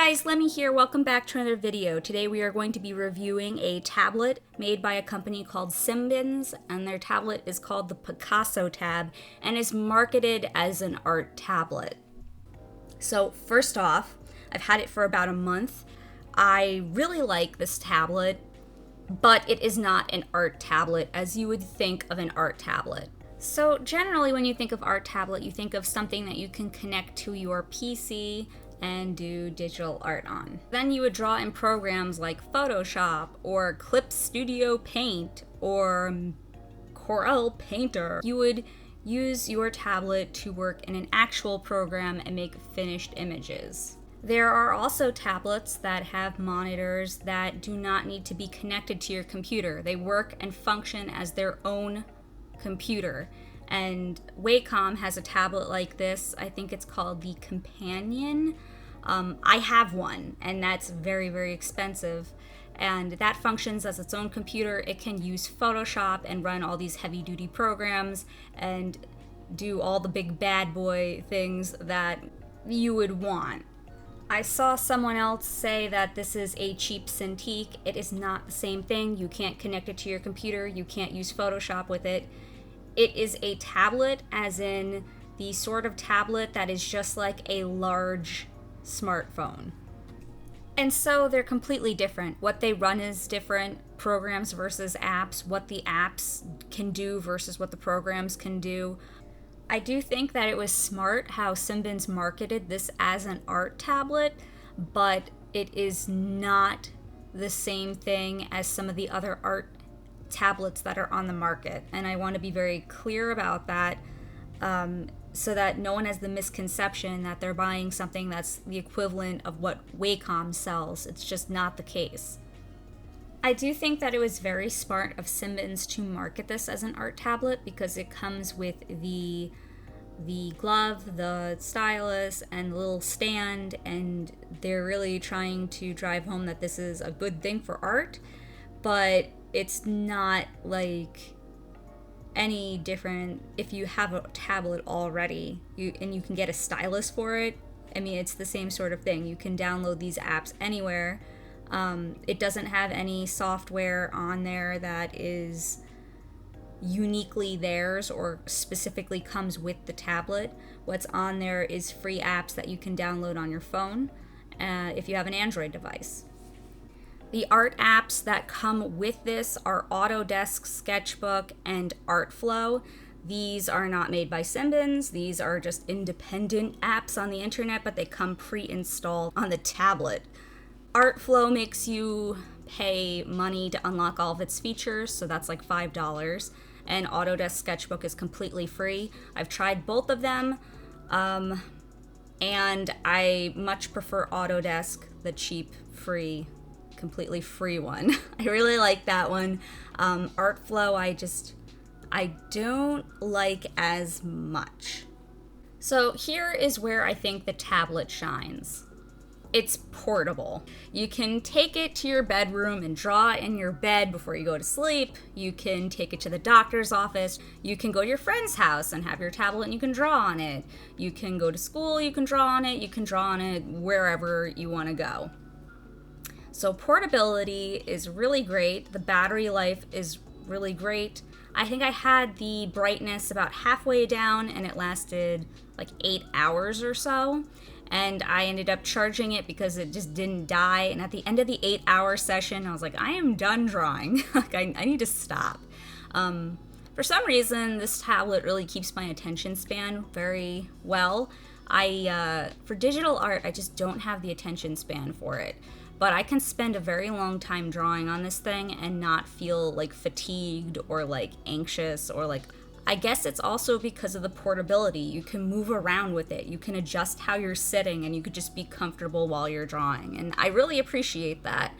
guys, Lemmy here. Welcome back to another video. Today we are going to be reviewing a tablet made by a company called Simbans, and their tablet is called the Picasso Tab and is marketed as an art tablet. So first off, I've had it for about a month. I really like this tablet, but it is not an art tablet as you would think of an art tablet. So generally when you think of art tablet, you think of something that you can connect to your PC and do digital art on. Then you would draw in programs like Photoshop or Clip Studio Paint or Corel Painter. You would use your tablet to work in an actual program and make finished images. There are also tablets that have monitors that do not need to be connected to your computer. They work and function as their own computer. And Wacom has a tablet like this. I think it's called the Companion. I have one, and that's very, very expensive. And that functions as its own computer. It can use Photoshop and run all these heavy-duty programs and do all the big bad boy things that you would want. I saw someone else say that this is a cheap Cintiq. It is not the same thing. You can't connect it to your computer. You can't use Photoshop with it. It is a tablet, as in the sort of tablet that is just like a large smartphone. And so they're completely different. What they run is different, programs versus apps, what the apps can do versus what the programs can do. I do think that it was smart how Simbans marketed this as an art tablet, but it is not the same thing as some of the other art tablets that are on the market, and I want to be very clear about that, so that no one has the misconception that they're buying something that's the equivalent of what Wacom sells. It's just not the case. I do think that it was very smart of Simbans to market this as an art tablet because it comes with the glove, the stylus, and the little stand, and they're really trying to drive home that this is a good thing for art, but it's not like any different if you have a tablet already and you can get a stylus for it. I mean, it's the same sort of thing. You can download these apps anywhere. It doesn't have any software on there that is uniquely theirs or specifically comes with the tablet. What's on there is free apps that you can download on your phone if you have an Android device. The art apps that come with this are Autodesk, Sketchbook, and Artflow. These are not made by Simbans. These are just independent apps on the internet, but they come pre-installed on the tablet. Artflow makes you pay money to unlock all of its features, so that's like $5. And Autodesk Sketchbook is completely free. I've tried both of them, and I much prefer Autodesk, the cheap, free, completely free one. I really like that one. Artflow, I don't like as much. So here is where I think the tablet shines. It's portable. You can take it to your bedroom and draw in your bed before you go to sleep. You can take it to the doctor's office. You can go to your friend's house and have your tablet and you can draw on it. You can go to school, you can draw on it. You can draw on it wherever you want to go. So portability is really great. The battery life is really great. I think I had the brightness about halfway down and it lasted like 8 hours or so. And I ended up charging it because it just didn't die. And at the end of the 8-hour session, I was like, I am done drawing. Like I need to stop. For some reason, this tablet really keeps my attention span very well. For digital art, I just don't have the attention span for it. But I can spend a very long time drawing on this thing and not feel like fatigued or like anxious or like, I guess it's also because of the portability. You can move around with it. You can adjust how you're sitting and you could just be comfortable while you're drawing. And I really appreciate that.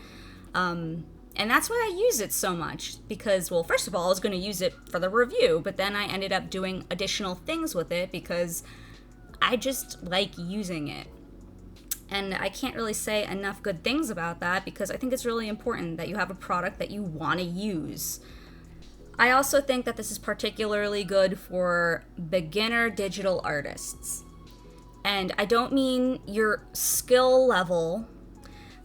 And that's why I use it so much because, well, first of all, I was going to use it for the review, but then I ended up doing additional things with it because I just like using it. And I can't really say enough good things about that because I think it's really important that you have a product that you want to use. I also think that this is particularly good for beginner digital artists. And I don't mean your skill level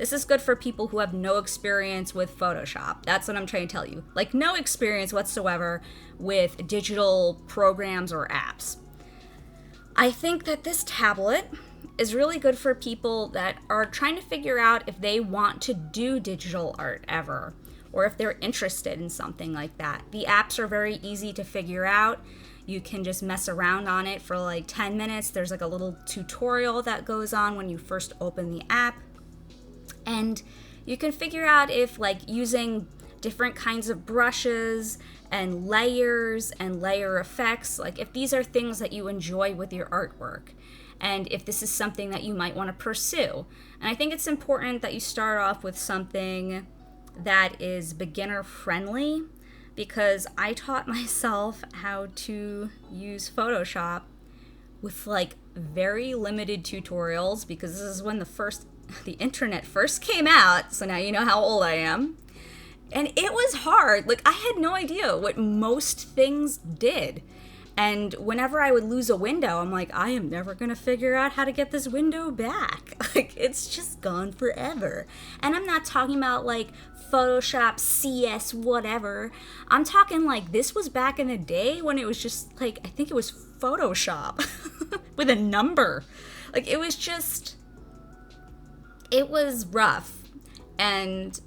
This is good for people who have no experience with Photoshop. That's what I'm trying to tell you. Like, no experience whatsoever with digital programs or apps. I think that this tablet is really good for people that are trying to figure out if they want to do digital art ever, or if they're interested in something like that. The apps are very easy to figure out. You can just mess around on it for like 10 minutes. There's like a little tutorial that goes on when you first open the app. And you can figure out if like using different kinds of brushes and layers and layer effects, like if these are things that you enjoy with your artwork, and if this is something that you might want to pursue. And I think it's important that you start off with something that is beginner friendly, because I taught myself how to use Photoshop with like very limited tutorials, because this is when the internet first came out, so now you know how old I am. And it was hard. Like, I had no idea what most things did. And whenever I would lose a window, I'm like, I am never going to figure out how to get this window back. Like, it's just gone forever. And I'm not talking about like Photoshop, CS, whatever. I'm talking like this was back in the day when it was just like, I think it was Photoshop with a number. Like, it was rough. And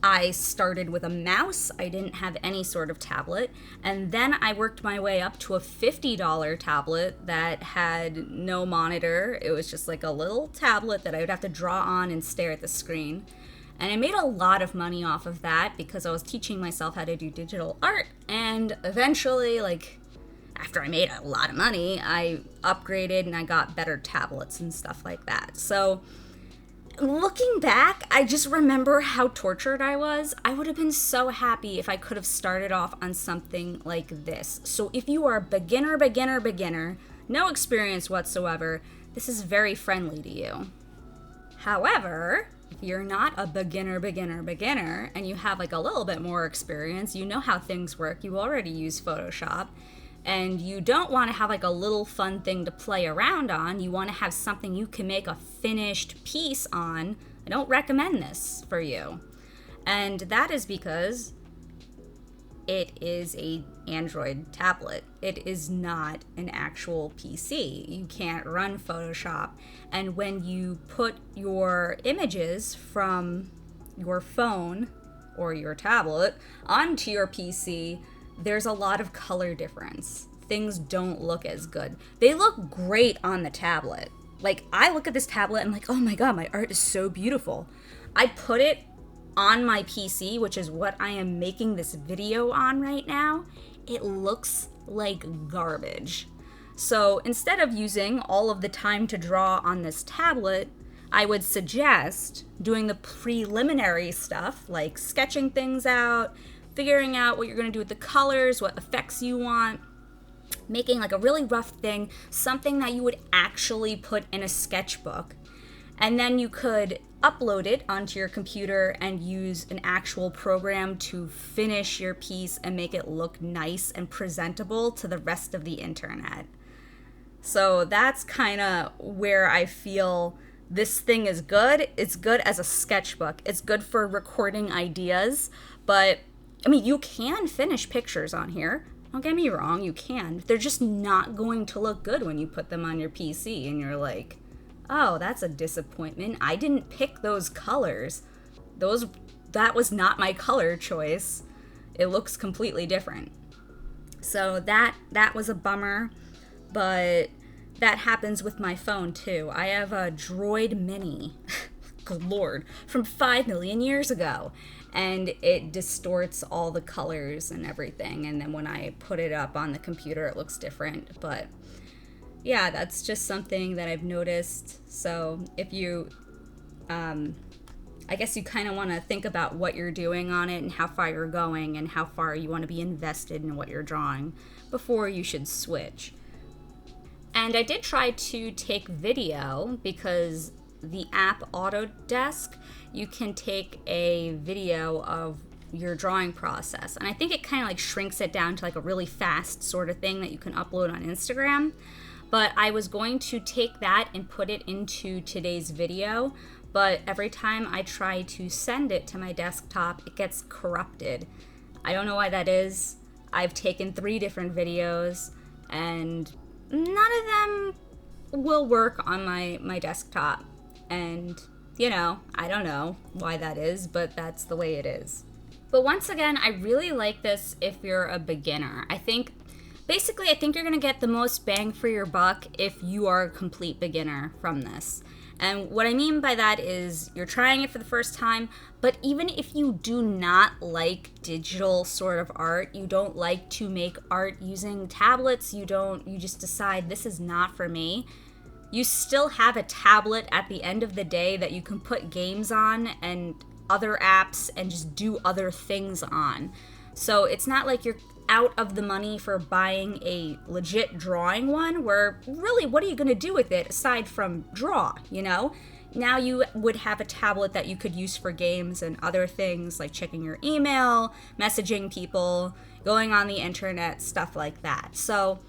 I started with a mouse. I didn't have any sort of tablet. And then I worked my way up to a $50 tablet that had no monitor. It was just like a little tablet that I would have to draw on and stare at the screen. And I made a lot of money off of that because I was teaching myself how to do digital art. And eventually, like, after I made a lot of money, I upgraded and I got better tablets and stuff like that. So looking back, I just remember how tortured I was. I would have been so happy if I could have started off on something like this. So if you are a beginner, no experience whatsoever, this is very friendly to you. However, if you're not a beginner, and you have like a little bit more experience, you know how things work, you already use Photoshop, and you don't want to have like a little fun thing to play around on, you want to have something you can make a finished piece on, I don't recommend this for you. And that is because it is an Android tablet. It is not an actual PC. You can't run Photoshop. And when you put your images from your phone or your tablet onto your PC, there's a lot of color difference. Things don't look as good. They look great on the tablet. Like, I look at this tablet and I'm like, oh my god, my art is so beautiful. I put it on my PC, which is what I am making this video on right now. It looks like garbage. So instead of using all of the time to draw on this tablet, I would suggest doing the preliminary stuff, like sketching things out, figuring out what you're going to do with the colors, what effects you want, making like a really rough thing, something that you would actually put in a sketchbook. And then you could upload it onto your computer and use an actual program to finish your piece and make it look nice and presentable to the rest of the internet. So that's kind of where I feel this thing is good. It's good as a sketchbook. It's good for recording ideas, but I mean, you can finish pictures on here. Don't get me wrong, you can. They're just not going to look good when you put them on your PC and you're like, oh, that's a disappointment. I didn't pick those colors. That was not my color choice. It looks completely different. So that was a bummer, but that happens with my phone too. I have a Droid Mini, good lord, from 5 million years ago. And it distorts all the colors and everything. And then when I put it up on the computer, it looks different. But yeah, that's just something that I've noticed. So if you, I guess you kind of want to think about what you're doing on it and how far you're going and how far you want to be invested in what you're drawing before you should switch. And I did try to take video because the app Autodesk, you can take a video of your drawing process. And I think it kind of like shrinks it down to like a really fast sort of thing that you can upload on Instagram. But I was going to take that and put it into today's video, but every time I try to send it to my desktop, it gets corrupted. I don't know why that is. I've taken 3 different videos, and none of them will work on my desktop. And, you know, I don't know why that is, but that's the way it is. But once again, I really like this if you're a beginner. I think you're going to get the most bang for your buck if you are a complete beginner from this. And what I mean by that is you're trying it for the first time, but even if you do not like digital sort of art, you don't like to make art using tablets, you just decide this is not for me, you still have a tablet at the end of the day that you can put games on and other apps and just do other things on. So it's not like you're out of the money for buying a legit drawing one, where really, what are you going to do with it aside from draw, you know? Now you would have a tablet that you could use for games and other things like checking your email, messaging people, going on the internet, stuff like that. So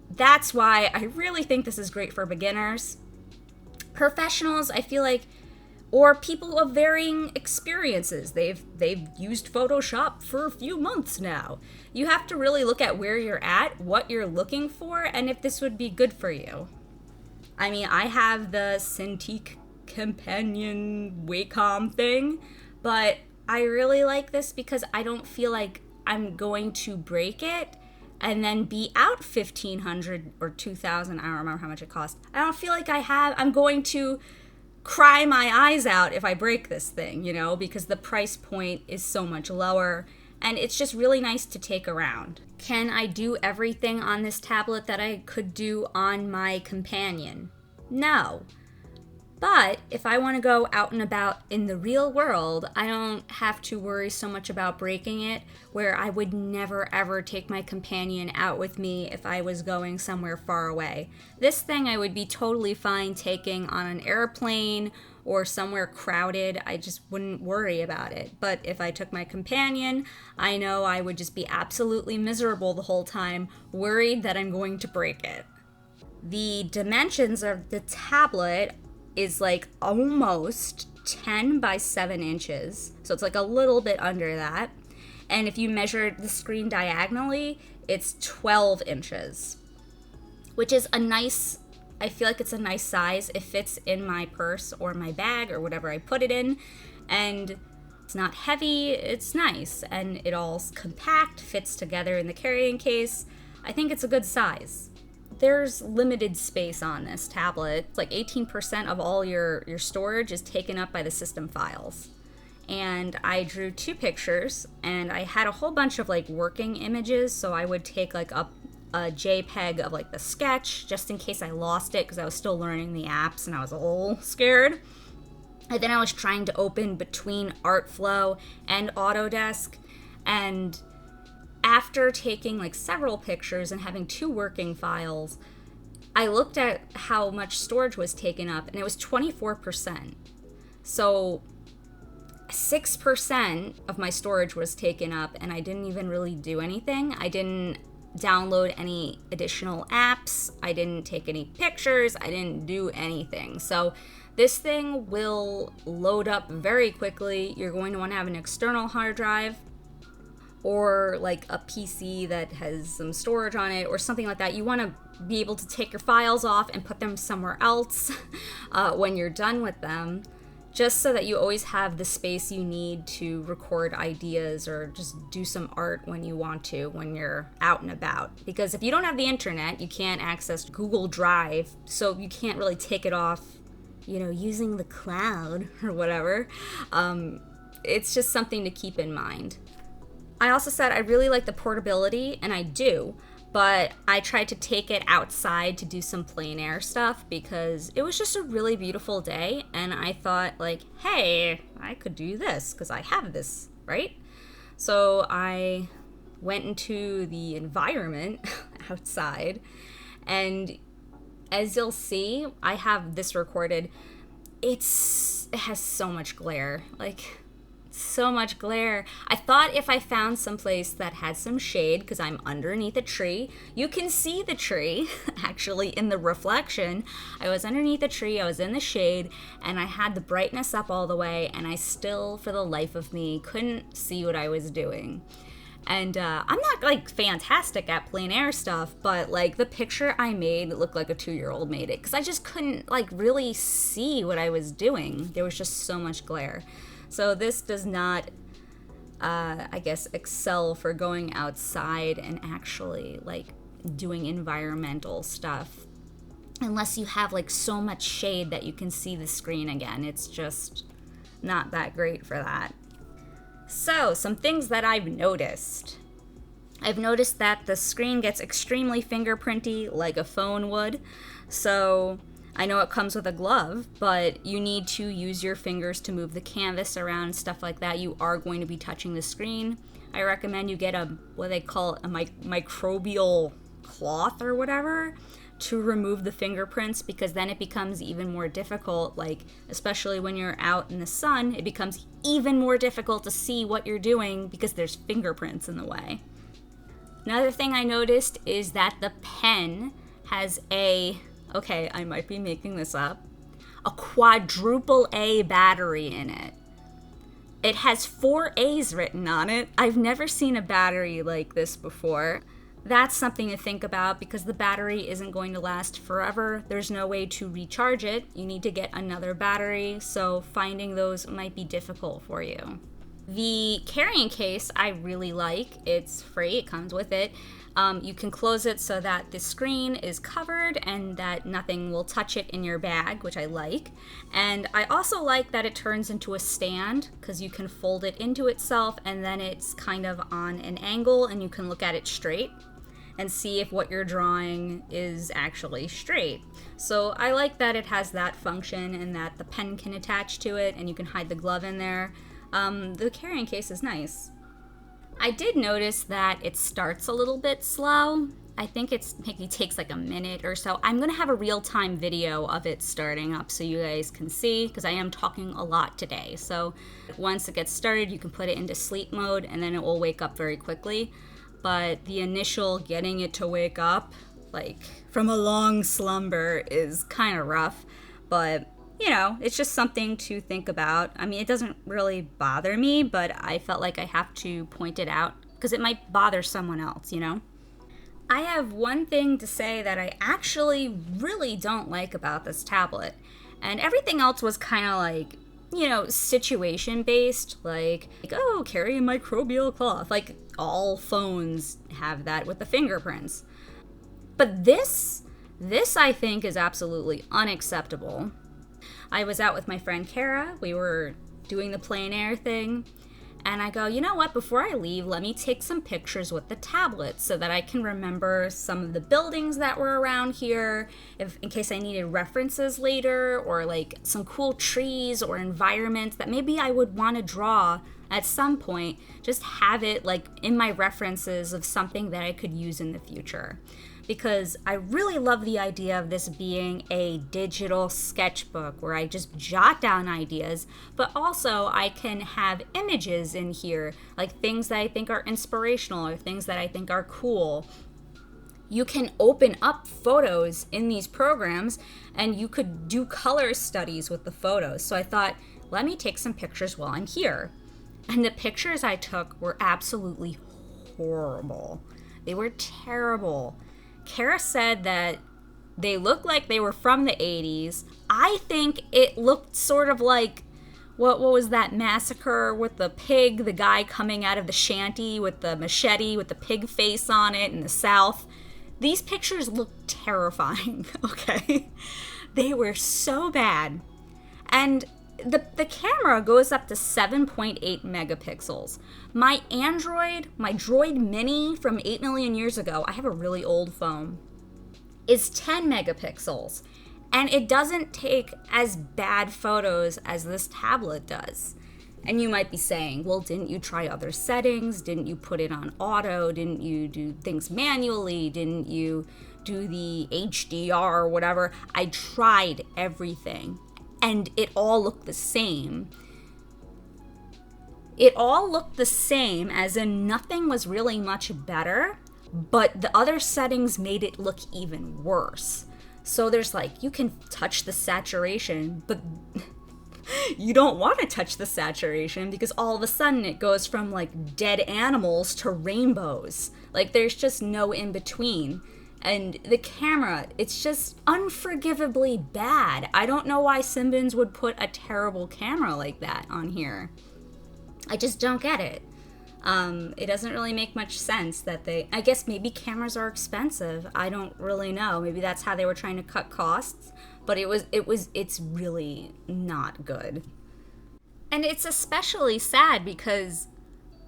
that's why I really think this is great for beginners. Professionals, I feel like, or people of varying experiences. They've used Photoshop for a few months now. You have to really look at where you're at, what you're looking for, and if this would be good for you. I mean, I have the Cintiq Companion Wacom thing, but I really like this because I don't feel like I'm going to break it and then be out $1,500 or $2,000. I don't remember how much it cost. I don't feel like I'm going to cry my eyes out if I break this thing, you know, because the price point is so much lower and it's just really nice to take around. Can I do everything on this tablet that I could do on my Companion? No. But if I want to go out and about in the real world, I don't have to worry so much about breaking it, where I would never ever take my Companion out with me if I was going somewhere far away. This thing I would be totally fine taking on an airplane or somewhere crowded. I just wouldn't worry about it. But if I took my Companion, I know I would just be absolutely miserable the whole time, worried that I'm going to break it. The dimensions of the tablet is like almost 10 by 7 inches. So it's like a little bit under that. And if you measure the screen diagonally, it's 12 inches, which is I feel like it's a nice size. It fits in my purse or my bag or whatever I put it in. And it's not heavy, it's nice. And it all's compact, fits together in the carrying case. I think it's a good size. There's limited space on this tablet. It's like 18% of all your storage is taken up by the system files. And I drew 2 pictures, and I had a whole bunch of like working images, so I would take like a JPEG of like the sketch just in case I lost it, because I was still learning the apps and I was a little scared. And then I was trying to open between Artflow and Autodesk, and after taking like several pictures and having 2 working files, I looked at how much storage was taken up, and it was 24%. So 6% of my storage was taken up, and I didn't even really do anything. I didn't download any additional apps. I didn't take any pictures. I didn't do anything. So this thing will load up very quickly. You're going to want to have an external hard drive, or like a PC that has some storage on it or something like that. You want to be able to take your files off and put them somewhere else when you're done with them, just so that you always have the space you need to record ideas or just do some art when you want to, when you're out and about. Because if you don't have the internet, you can't access Google Drive, so you can't really take it off, you know, using the cloud or whatever. It's just something to keep in mind. I also said I really like the portability, and I do, but I tried to take it outside to do some plein air stuff because it was just a really beautiful day, and I thought like, hey, I could do this because I have this, right? So I went into the environment outside, and as you'll see, I have this recorded. It has so much glare, like so much glare. I thought if I found some place that had some shade, because I'm underneath a tree, you can see the tree actually in the reflection. I was underneath a tree, I was in the shade, and I had the brightness up all the way, and I still, for the life of me, couldn't see what I was doing. And I'm not like fantastic at plein air stuff, but like the picture I made looked like a 2-year-old made it, because I just couldn't like really see what I was doing. There was just so much glare. So this does not, I guess, excel for going outside and actually like doing environmental stuff, unless you have like so much shade that you can see the screen again. It's just not that great for that. So, some things that I've noticed. I've noticed that the screen gets extremely fingerprinty like a phone would. So, I know it comes with a glove, but you need to use your fingers to move the canvas around, stuff like that. You are going to be touching the screen. I recommend you get what they call a microbial cloth or whatever to remove the fingerprints, because then it becomes even more difficult, like especially when you're out in the sun, it becomes even more difficult to see what you're doing because there's fingerprints in the way. Another thing I noticed is that the pen has okay, I might be making this up, a quadruple A battery in it. It has 4 A's written on it. I've never seen a battery like this before. That's something to think about, because the battery isn't going to last forever. There's no way to recharge it. You need to get another battery, so finding those might be difficult for you. The carrying case I really like. It's free, it comes with it. You can close it so that the screen is covered and that nothing will touch it in your bag, which I like. And I also like that it turns into a stand, because you can fold it into itself and then it's kind of on an angle and you can look at it straight and see if what you're drawing is actually straight. So I like that it has that function and that the pen can attach to it and you can hide the glove in there. The carrying case is nice. I did notice that it starts a little bit slow. I think it maybe takes like a minute or so. I'm gonna have a real-time video of it starting up so you guys can see, because I am talking a lot today. So once it gets started, you can put it into sleep mode and then it will wake up very quickly. But the initial getting it to wake up, like from a long slumber, is kind of rough. But, you know, it's just something to think about. I mean, it doesn't really bother me, but I felt like I have to point it out because it might bother someone else, you know? I have one thing to say that I actually really don't like about this tablet. And everything else was kind of like, you know, situation based, like, oh, carry a microbial cloth. Like, all phones have that with the fingerprints. But this I think is absolutely unacceptable. I was out with my friend Kara. We were doing the plein air thing. And I go, you know what, before I leave, let me take some pictures with the tablet so that I can remember some of the buildings that were around here, in case I needed references later, or like some cool trees or environments that maybe I would want to draw at some point. Just have it like in my references of something that I could use in the future. Because I really love the idea of this being a digital sketchbook where I just jot down ideas, but also I can have images in here, like things that I think are inspirational or things that I think are cool. You can open up photos in these programs and you could do color studies with the photos. So I thought, let me take some pictures while I'm here. And the pictures I took were absolutely horrible. They were terrible. Kara said that they looked like they were from the 80s. I think it looked sort of like, what was that massacre with the pig, the guy coming out of the shanty with the machete with the pig face on it in the South. These pictures look terrifying, okay? They were so bad. And the camera goes up to 7.8 megapixels. My Droid Mini from 8 million years ago, I have a really old phone, is 10 megapixels. And it doesn't take as bad photos as this tablet does. And you might be saying, well, didn't you try other settings? Didn't you put it on auto? Didn't you do things manually? Didn't you do the HDR or whatever? I tried everything. And it all looked the same. it all looked the same, as in nothing was really much better, but the other settings made it look even worse. So there's like, you can touch the saturation, but you don't want to touch the saturation because all of a sudden it goes from like dead animals to rainbows. Like there's just no in between. And the camera, it's just unforgivably bad. I don't know why Simbans would put a terrible camera like that on here. I just don't get it. It doesn't really make much sense that I guess maybe cameras are expensive. I don't really know. Maybe that's how they were trying to cut costs, but it's really not good. And it's especially sad because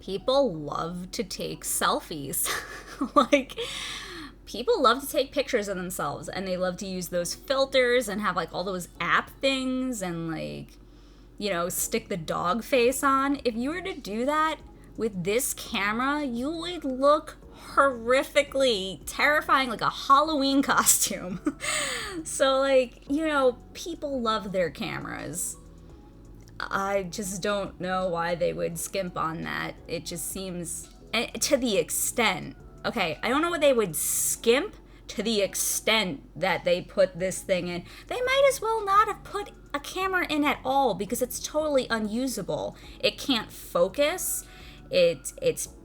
people love to take selfies. Like, people love to take pictures of themselves, and they love to use those filters and have like all those app things and like, stick the dog face on. If you were to do that with this camera, you would look horrifically terrifying, like a Halloween costume. So like, people love their cameras. I just don't know why they would skimp on that. It just seems, to the extent, okay, I don't know what they would skimp to the extent that they put this thing in. They might as well not have put a camera in at all because it's totally unusable. It can't focus. It's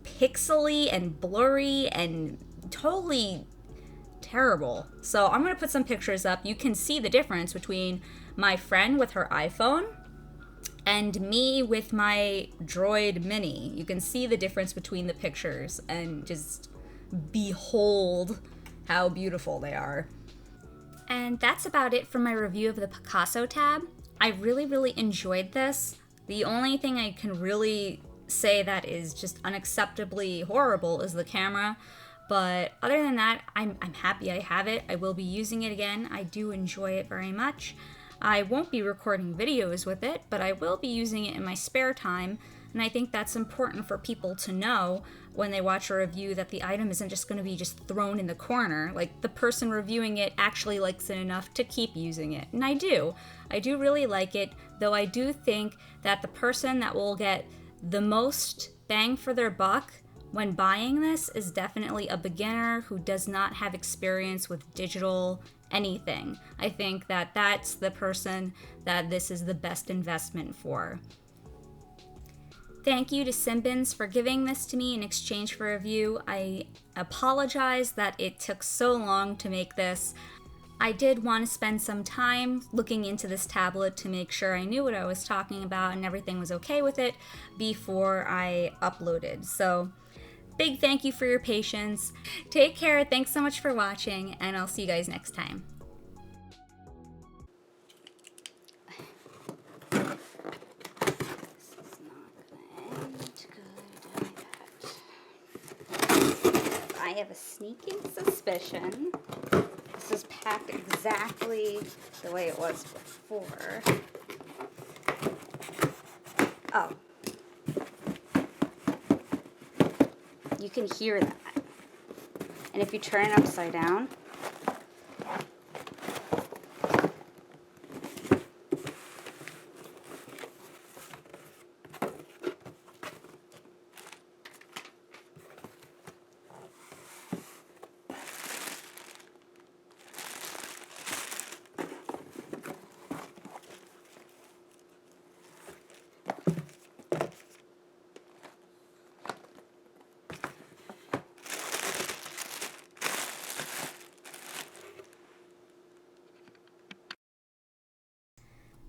pixely and blurry and totally terrible. So I'm going to put some pictures up. You can see the difference between my friend with her iPhone and me with my Droid Mini. You can see the difference between the pictures and just behold how beautiful they are. And that's about it for my review of the Picasso Tab. I really, really enjoyed this. The only thing I can really say that is just unacceptably horrible is the camera. But other than that, I'm happy I have it. I will be using it again. I do enjoy it very much. I won't be recording videos with it, but I will be using it in my spare time. And I think that's important for people to know when they watch a review, that the item isn't just going to be just thrown in the corner. Like, the person reviewing it actually likes it enough to keep using it. And I do. I do really like it, though I do think that the person that will get the most bang for their buck when buying this is definitely a beginner who does not have experience with digital anything. I think that that's the person that this is the best investment for. Thank you to Simbans for giving this to me in exchange for a review. I apologize that it took so long to make this. I did want to spend some time looking into this tablet to make sure I knew what I was talking about and everything was okay with it before I uploaded. So, big thank you for your patience. Take care, thanks so much for watching, and I'll see you guys next time. I have a sneaking suspicion this is packed exactly the way it was before. Oh. You can hear that. And if you turn it upside down,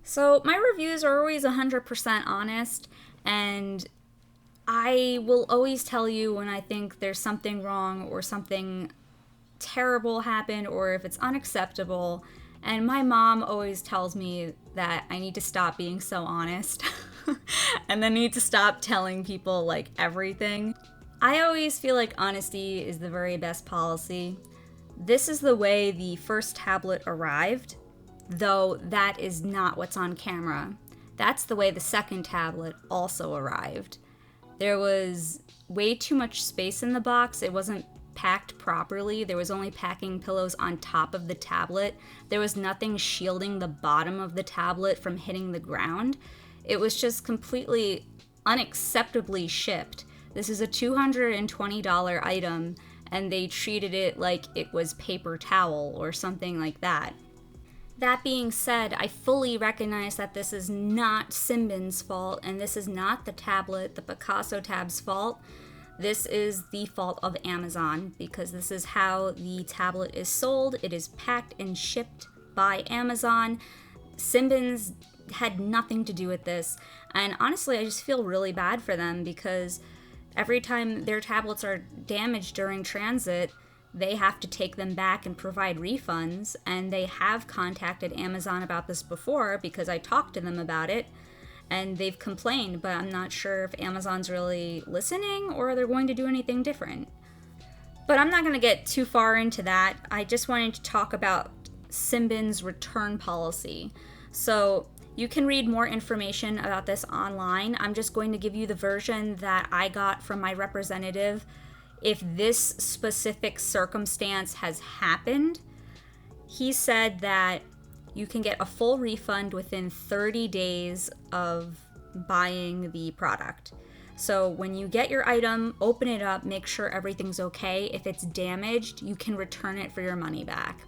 so my reviews are always 100% honest, and I will always tell you when I think there's something wrong or something terrible happened or if it's unacceptable. And my mom always tells me that I need to stop being so honest and then need to stop telling people like everything. I always feel like honesty is the very best policy. This is the way the first tablet arrived, though that is not what's on camera. That's the way the second tablet also arrived. There was way too much space in the box. It wasn't packed properly. There was only packing pillows on top of the tablet. There was nothing shielding the bottom of the tablet from hitting the ground. It was just completely unacceptably shipped. This is a $220 item, and they treated it like it was paper towel or something like that. That being said, I fully recognize that this is not Simbans' fault, and this is not the tablet, the Picasso Tab's fault. This is the fault of Amazon, because this is how the tablet is sold. It is packed and shipped by Amazon. Simbans had nothing to do with this, and honestly, I just feel really bad for them, because every time their tablets are damaged during transit, they have to take them back and provide refunds, and they have contacted Amazon about this before because I talked to them about it, and they've complained, but I'm not sure if Amazon's really listening or they're going to do anything different. But I'm not going to get too far into that. I just wanted to talk about Simbans' return policy. So you can read more information about this online. I'm just going to give you the version that I got from my representative. If this specific circumstance has happened, he said that you can get a full refund within 30 days of buying the product. So when you get your item, open it up, make sure everything's okay. If it's damaged, you can return it for your money back.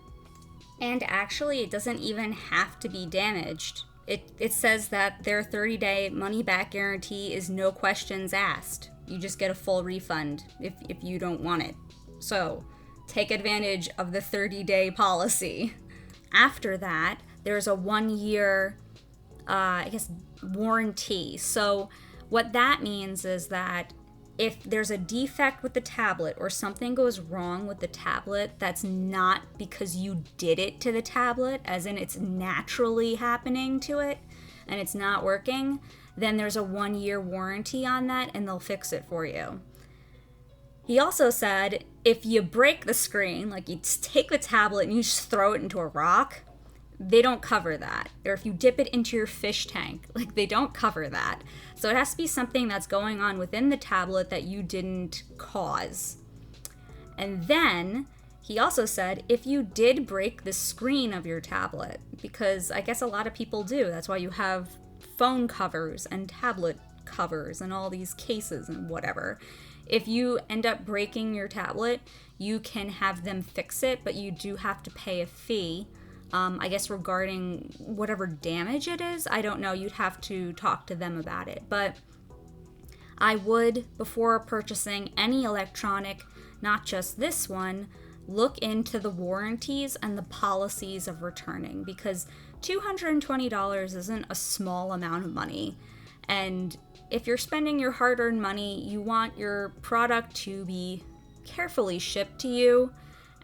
And actually, it doesn't even have to be damaged. It says that their 30-day money-back guarantee is no questions asked. You just get a full refund if you don't want it. So take advantage of the 30-day policy. After that, there's a 1-year, warranty. So what that means is that if there's a defect with the tablet or something goes wrong with the tablet that's not because you did it to the tablet, as in it's naturally happening to it and it's not working, then there's a 1-year warranty on that and they'll fix it for you. He also said if you break the screen, like you take the tablet and you just throw it into a rock, they don't cover that. Or if you dip it into your fish tank, like they don't cover that. So it has to be something that's going on within the tablet that you didn't cause. And then he also said if you did break the screen of your tablet, because I guess a lot of people do, that's why you have phone covers and tablet covers and all these cases and whatever. If you end up breaking your tablet, you can have them fix it, but you do have to pay a fee. I guess regarding whatever damage it is, I don't know, you'd have to talk to them about it. But I would, before purchasing any electronic, not just this one, look into the warranties and the policies of returning, because $220 isn't a small amount of money. And if you're spending your hard-earned money, you want your product to be carefully shipped to you,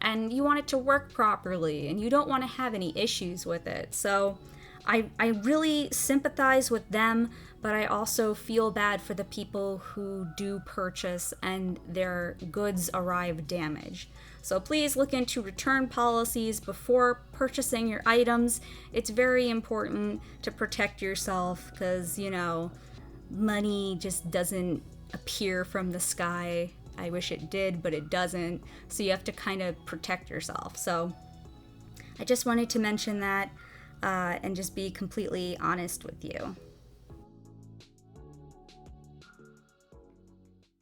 and you want it to work properly, and you don't want to have any issues with it. So I really sympathize with them, but I also feel bad for the people who do purchase and their goods arrive damaged. So please look into return policies before purchasing your items. It's very important to protect yourself because, money just doesn't appear from the sky. I wish it did, but it doesn't. So you have to kind of protect yourself. So I just wanted to mention that and just be completely honest with you.